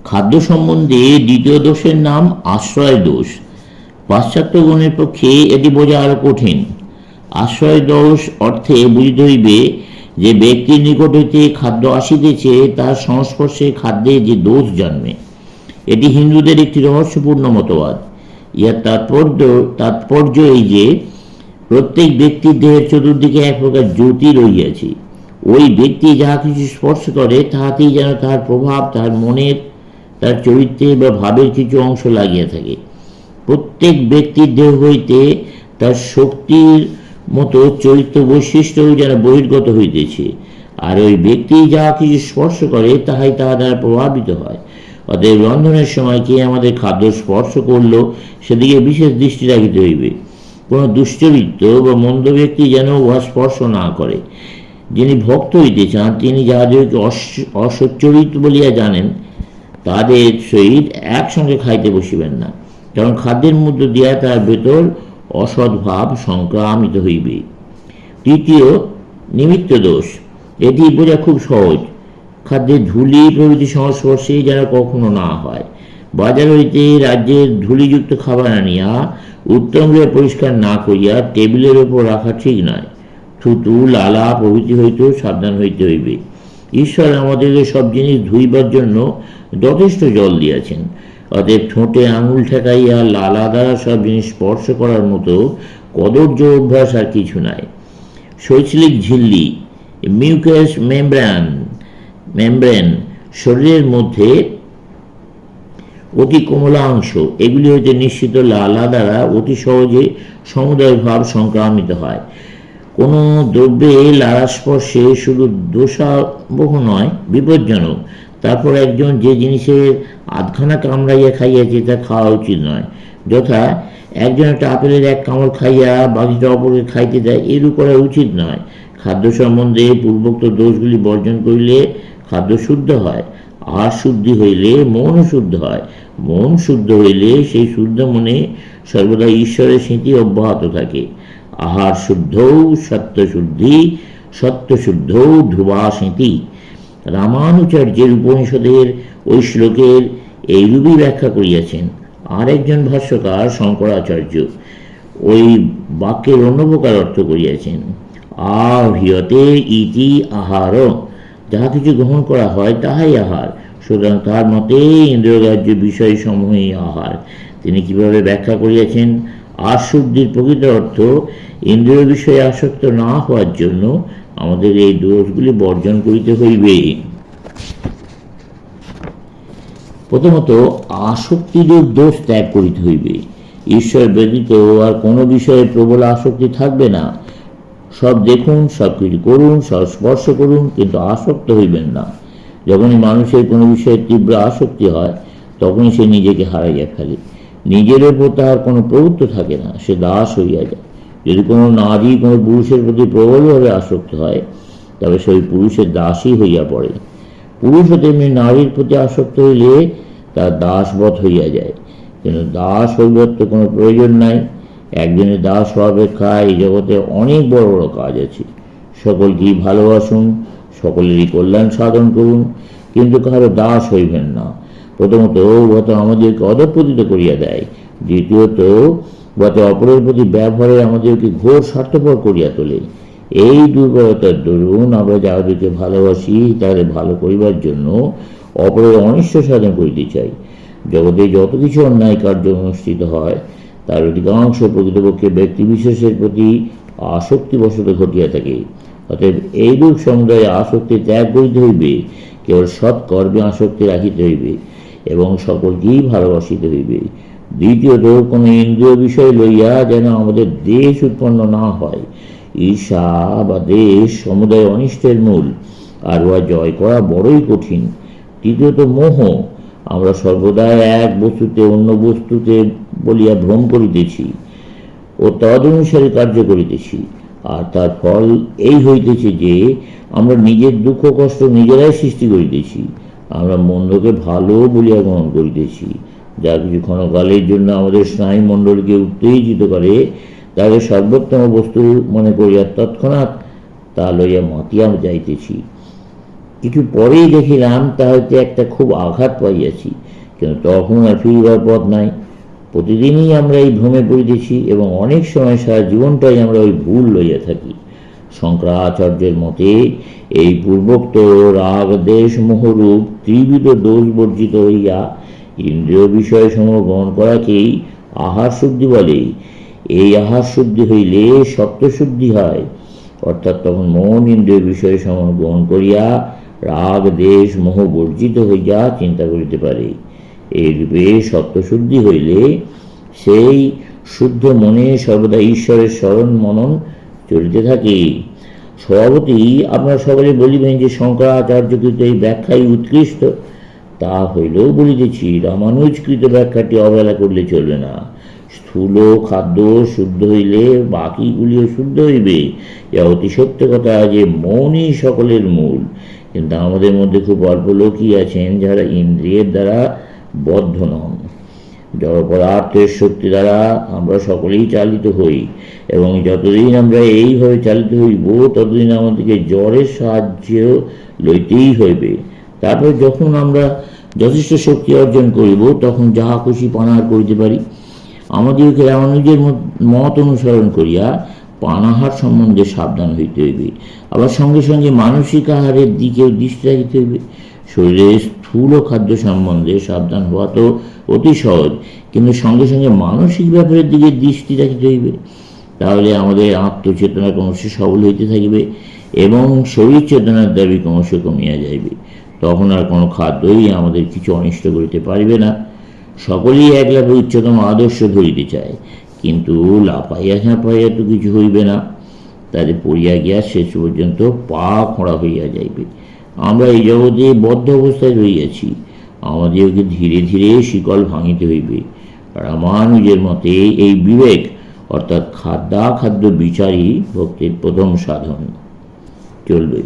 খাদ্য সম্বন্ধে দ্বিতীয় দোষের নাম আশ্রয় দোষ। পাশ্চাত্যগণের পক্ষে এটি বোঝা আরো কঠিন। আশ্রয় দোষ অর্থে বুঝিতে হইবে যে ব্যক্তির নিকট হইতে খাদ্য আসিতেছে, তার সংস্পর্শে খাদ্যে যে দোষ জন্মে। এটি হিন্দুদের একটি রহস্যপূর্ণ মতবাদ। ইহার তাৎপর্য এই যে প্রত্যেক ব্যক্তির দেহের চতুর্দিকে এক প্রকার জ্যোতি রহিয়াছে। ওই ব্যক্তি যাহা কিছু স্পর্শ করে তাহাতেই যেন তাহার প্রভাব তাহার মনের, তার চরিত্রে বা ভাবের কিছু অংশ লাগিয়া থাকে। প্রত্যেক ব্যক্তির দেহ হইতে তার শক্তির মতো চরিত্র বৈশিষ্ট্যও যেন বহির্গত হইতেছে, আর ওই ব্যক্তি যাহা কিছু স্পর্শ করে তাহাই তাহা দ্বারা প্রভাবিত হয়। অতএব রন্ধনের সময় কে আমাদের খাদ্য স্পর্শ করল সেদিকে বিশেষ দৃষ্টি রাখিতে হইবে। কোনো দুশ্চরিত্র বা মন্দ ব্যক্তি যেন উহা স্পর্শ না করে। যিনি ভক্ত হইতে চান তিনি যাহাদেরকে অসচ্চরিত বলিয়া জানেন তাদের সহিত একসঙ্গে খাইতে বসিবেন না, কারণ খাদ্যের মধ্য দিয়া তার ভেতর অসদ্ভাব সংক্রামিত হইবে। তৃতীয়, নিমিত্ত দোষ। এটি বোঝা খুব সহজ। খাদ্যের ধূলি প্রভৃতি সংস্পর্শে যেন কখনো না হয়। বাজার হইতে রাজ্যের ধূলিযুক্ত খাবার আনিয়া উত্তমভাবে পরিষ্কার না করিয়া টেবিলের ওপর রাখা ঠিক নয়। থুতু, লালা প্রভৃতি হইতেও সাবধান হইতে হইবে। ঈশ্বর আমাদেরকে সব জিনিস ধুইবার জন্য যথেষ্ট জল দিয়াছেন। অতএব ঠোঁটে আঙুল ঠেকাইয়া লালা দ্বারা সব জিনিস স্পর্শ করার মতো কদর্য অভ্যাস আর কিছু নাই। শৈথিলিক ঝিল্লি, মিউকাস মেমব্রেন শরীরের মধ্যে অতি কোমলাংশ, এগুলি হইতে নিশ্চিত লালা দ্বারা অতি সহজে সমুদয় ভাব সংক্রামিত হয়। কোনো দ্রব্যে লালা স্পর্শে শুধু দোষাবহ নয়, বিপজ্জনক। তারপর একজন যে জিনিসের আধখানা কামড়াইয়া খাইয়াছে তা খাওয়া উচিত নয়। যথা একজন একটা আপেলের এক কামড় খাইয়া বাকিটা অপরকে খাইতে দেয়, এরূপ করা উচিত নয়। খাদ্য সম্বন্ধে পূর্বোক্ত দোষগুলি বর্জন করিলে খাদ্য শুদ্ধ হয়। আহার শুদ্ধি হইলে মনও শুদ্ধ হয়। মন শুদ্ধ হইলে সেই শুদ্ধ মনে সর্বদা ঈশ্বরের স্মৃতি অব্যাহত থাকে। আহার শুদ্ধৌ সত্যশুদ্ধি, সত্যশুদ্ধৌ ধ্রুবা স্মৃতি। রামানুচার্যের উপনিষদের ওই শ্লোকের এইরূপই ব্যাখ্যা করিয়াছেন। আর একজন ভাষ্যকার শঙ্করাচার্য ওই বাক্যের অন্য প্রকার অর্থ করিয়াছেন। আহ্রিয়তে ইতি আহার, যাহা কিছু গ্রহণ করা হয় তাহাই আহার। সুতরাং তার মতে ইন্দ্রিয়গ্রাহ্য বিষয় সমূহই আহার। তিনি কিভাবে ব্যাখ্যা করিয়াছেন? আসুদ্ধির প্রকৃত অর্থ ইন্দ্রিয় বিষয়ে আসক্ত না হওয়ার জন্য আমাদের এই দোষগুলি বর্জন করিতে হইবে। প্রথমত, আসক্তিরূপ দোষ ত্যাগ করিতে হইবে। ঈশ্বর ব্যতীত আর কোনো বিষয়ে প্রবল আসক্তি থাকবে না। সব দেখুন, সব কিছু করুন, সব স্পর্শ করুন, কিন্তু আসক্ত হইবেন না। যখনই মানুষের কোনো বিষয়ে তীব্র আসক্তি হয় তখনই সে নিজেকে হারাইয়া ফেলে। নিজের ওপর তাহার কোনো প্রভুত্ব থাকে না, সে দাস হইয়া যায়। যদি কোনো নারী কোনো পুরুষের প্রতি প্রবলভাবে আসক্ত হয় তবে সেই পুরুষের দাসই হইয়া পড়ে। পুরুষও তেমনি নারীর প্রতি আসক্ত হইলে তার দাসবৎ হইয়া যায়। কিন্তু দাস হইবার তো কোনো প্রয়োজন নাই। একজনের দাস হওয়া অপেক্ষা এই জগতে অনেক বড় বড় কাজ আছে। সকলকেই ভালোবাসুন, সকলেরই কল্যাণ সাধন করুন, কিন্তু কারো দাস হইবেন না। প্রথমত উহা তো আমাদেরকে অধঃপতিত করিয়া দেয়। দ্বিতীয়ত উহা তো অপরের প্রতি ব্যবহারে আমাদেরকে ঘোর স্বার্থপর করিয়া তোলে। এই দুর্বলতার দরুন আমরা যাহাদেরকে ভালোবাসি তাদের ভালো করিবার জন্য অপরের অনিষ্ট সাধন করিতে চাই। জগতে যত কিছু অন্যায় কার্য অনুষ্ঠিত হয় তার অধিকাংশ প্রকৃতপক্ষে ব্যক্তিবিশেষের প্রতি আসক্তিবশত ঘটিয়া থাকে। অতএব এইরূপ সমুদায় আসক্তি ত্যাগ করিতে হইবে। কেবল সৎকর্মে আসক্তি রাখিতে হইবে এবং সকলকেই ভালোবাসিতে হইবে। দ্বিতীয়ত, কোনো ইন্দ্রিয় বিষয় লইয়া যেন আমাদের দেশ উৎপন্ন না হয়। ঈর্ষা বা দেশ সমুদায় অনিষ্টের মূল, আর উহা জয় করা বড়ই কঠিন। তৃতীয়ত, মোহ। আমরা সর্বদা এক বস্তুতে অন্য বস্তুতে বলিয়া ভ্রম করিতেছি ও তদনুসারে কার্য করিতেছি, আর তার ফল এই হইতেছে যে আমরা নিজের দুঃখ কষ্ট নিজেরাই সৃষ্টি করিতেছি। আমরা মন্দকে ভালো বলিয়া গ্রহণ করিতেছি। যা কিছু ক্ষণকালের জন্য আমাদের স্নায়ুমণ্ডলকে উত্তেজিত করে তাকে সর্বোত্তম বস্তু মনে করিয়া তৎক্ষণাৎ তা লইয়া মাতিয়া যাইতেছি। কিছু পরেই দেখিলাম তাহাতে একটা খুব আঘাত পাইয়াছি, কিন্তু তখন আর ফিরিবার পথ নাই। প্রতিদিনই আমরা এই ভ্রমে পড়িতেছি এবং অনেক সময় সারা জীবনটাই আমরা ওই ভুল লইয়া থাকি। শঙ্করাচার্যের মতে এই পূর্বোক্ত রাগ দেশ মোহরূপ ত্রিবিধ দোষ বর্জিত হইয়া ইন্দ্রিয় বিষয় সমূহ গ্রহণ করাকেই আহার শুদ্ধি বলে। এই আহার শুদ্ধি হইলে সত্য শুদ্ধি হয়, অর্থাৎ তখন মন ইন্দ্রিয় বিষয় সমূহ গ্রহণ করিয়া রাগ দেশ মোহ বর্জিত হইয়া চিন্তা করিতে পারে। এই রূপে সত্যশুদ্ধি হইলে সেই শুদ্ধ মনে সর্বদা ঈশ্বরের স্মরণ মনন চলিতে থাকে। স্বভাবতই আপনারা সকলে বলিবেন যে শঙ্করাচার্যকৃত এই ব্যাখ্যাই উৎকৃষ্ট। তা হইলেও বলিতেছি, রামানুজকৃত ব্যাখ্যাটি অবহেলা করলে চলবে না। স্থূল খাদ্য শুদ্ধ হইলে বাকিগুলিও শুদ্ধ হইবে। যা অতি সত্য কথা যে মনই সকলের মূল। কিন্তু আমাদের মধ্যে খুব অল্প লোকই আছেন যারা ইন্দ্রিয়ের দ্বারা বদ্ধ নন। জড় পদার্থের শক্তি দ্বারা আমরা সকলেই চালিত হই, এবং যতদিন আমরা এইভাবে চালিত হইব ততদিন আমাদেরকে জড়ের সাহায্য লইতেই হইবে। তারপর যখন আমরা যথেষ্ট শক্তি অর্জন করিব তখন যাহা খুশি পানাহার করিতে পারি। আমাদেরকে রামানুজের মত অনুসরণ করিয়া পানাহার সম্বন্ধে সাবধান হইতে হইবে। আবার সঙ্গে সঙ্গে মানসিক আহারের দিকেও দৃষ্টি রাখিতে হইবে। শরীরের স্থূল খাদ্য সম্বন্ধে সাবধান হওয়া তো অতি সহজ, কিন্তু সঙ্গে সঙ্গে মানসিক ব্যাপারের দিকে দৃষ্টি রাখিতে হইবে। তাহলে আমাদের আত্মচেতনা ক্রমশ সবল হইতে থাকিবে এবং শরীর চেতনার দাবি ক্রমশ কমিয়া যাইবে। তখন আর কোনো খাদ্যই আমাদের কিছু অনিষ্ট করিতে পারিবে না। সকলেই এক লাফে উচ্চতম আদর্শ ধরিতে চায়, কিন্তু লাফাইয়া ঝাঁপাইয়া তো কিছু হইবে না। তাদের পড়িয়া গিয়া শেষ পর্যন্ত পা খোঁড়া হইয়া যাইবে। আমরা এই জগতে বদ্ধ অবস্থায় রইয়াছি, আমাদেরকে ধীরে ধীরে শিকল ভাঙিতে হইবে। রামানুজের মতে এই বিবেক অর্থাৎ খাদ্যাখাদ্য বিচারই ভক্তির প্রথম সাধন। চলবে।